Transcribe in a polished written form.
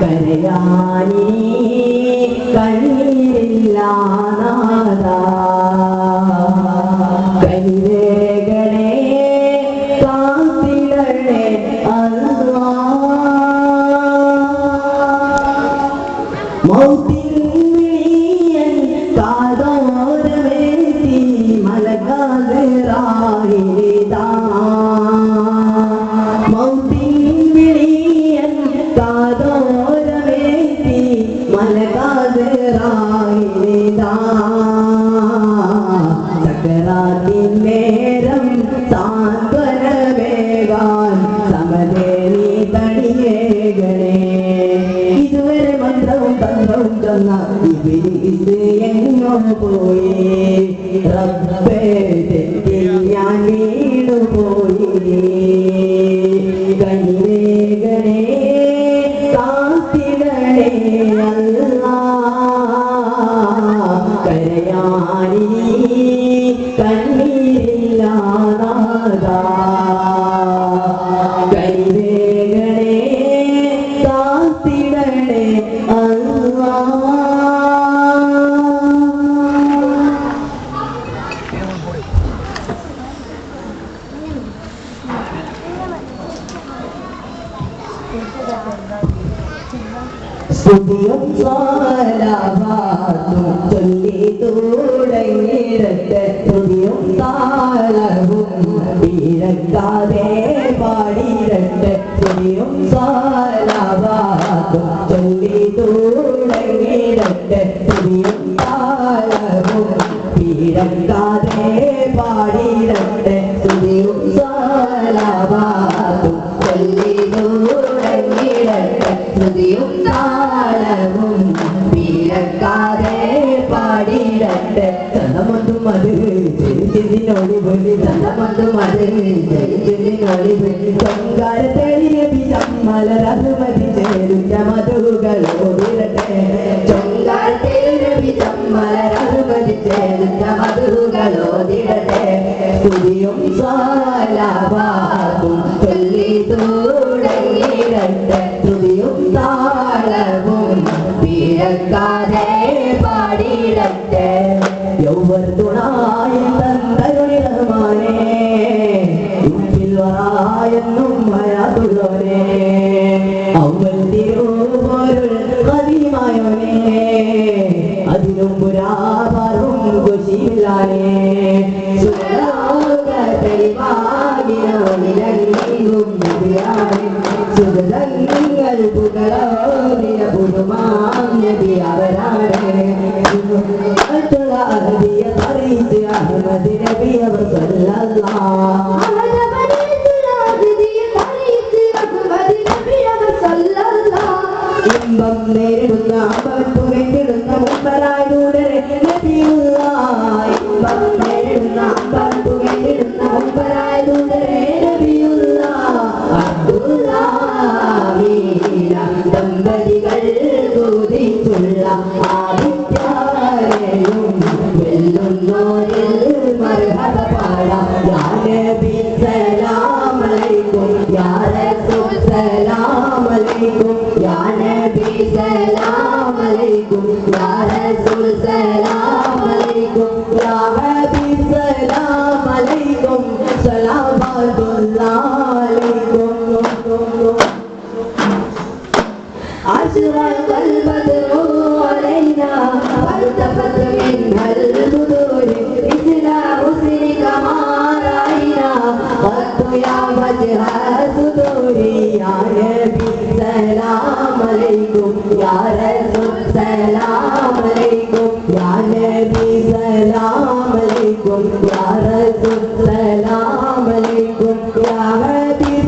കരയാനി കണ്ണീരില്ല നാദാ കനിവേഗണേ കാത്തിടണേ മൗത്തിൻ വിളിയൻ കാതോരമേറ്റി മലകാതിറായിതാ മൗത്തിൻ വിളിയൻ കാതോരമേറ്റി മലകാതിറായിതാ സകരാത്തിൻ നേരം സാന്ത്വനമേകാൻ സമതേനി തണിയേകണേ ഇതുവരെ മന്ത്രവും തന്ത്രവും ചൊന്ന ഇബ്ലീസ് എങ്ങോ പോയി റബ്ബേ തെറ്റിൽ ഞാൻ വീണുപോയി കനിവേഗണേ കാത്തിടണേ അല്ലാഹ് കരയാനി കണ്ണീരില്ല നാദാ കനിവേഗണേ കാത്തിടണേ അല്ലാഹ് സ്തുതിയും സ്വലാത്തും ചൊല്ലി തുടങ്ങിയിടത്ത് സ്തുതിയും താളവും വീഴക്കാതെ പാടിയിടത്ത് സ്തുതിയും സ്വലാത്തും ചൊല്ലി തുടങ്ങിയിടത്ത് സ്തുതിയും താളവും വീഴക്കാതെ പാടിയിടത്ത് സ്തുതിയും സ്വലാത്തും ചൊല്ലി തുടങ്ങിയിടത്ത് സ്തുതിയും താളവും വീഴക്കാതെ പാടിയിടത്ത് തന്നമൊന്നും അത് ചെരിച്ചിനോടി പോയി തന്നമൊന്നും അത് ചെരിച്ചിനോടി പോയി ചൊങ്കാരത്തേടി ചമ്മലരതുമതി ചേരുന്ന മധുകളോടിരട്ടെ ചൊങ്കാരത്തേടി ചമ്മലരതുമതി ചേരുന്ന മധുകളോടിരട്ടെ സ്തുതിയും സ്വലാത്തും ചൊല്ലി തുടങ്ങിയിടട്ടെ സ്തുതിയും താളവും വീഴക്കാതെ പാടിയിടട്ടെ യൗവർ തുണായ തന്തരുണിറമാനേ ഉപ്പിൽ വറായെന്നും മഴതുള്ളോനെ അവൽ തിരുവരുൾ കതിമായോനെ അതിനും പുരാപറും കുശിലാനേ സുഗതങ്ങൾ പുകളോദിയ പുതുമാം നബി അവരാണ് അഹദിയ തരീത് അഹ്മദ് നബി അവർ സല്ലല്ലാഹു ഇമ്പം നേരിടുന്ന പുകറ്റിടുന്ന മുമ്പരായ ദൂരരെ നബിയുള്ളാഹ് ഇമ്പം നേരിടുന്ന പുകറ്റിടുന്ന മുമ്പരായ ദൂരരെ നബിയുള്ളാഹ് അബ്ദുല്ലാഹീന ദമ്പതികൾ കൂതിച്ചുള്ള ആദിത്യാരെയും വെല്ലുന്നോരിൽ മർഹബ പാടാം യാ നബി സലാം അലൈക്കും യാ റസൂൽ സലാം അലൈക്കും യാ നബി സലാം അലൈക്കും യാ റസൂൽ സലാം അലൈക്കും യാ ഹബീബ് സലാം അലൈക്കും സലാവത്തുല്ലാഹി അലൈക്കും أشرق البدر علينا فالتفت منها البدور مثل حسنك ما رأينا قط يا وجه الصدور يا نبي سلام عليكم يا رسول سلام عليكم يا نبي سلام عليكم يا رسول سلام عليكم يا حبيب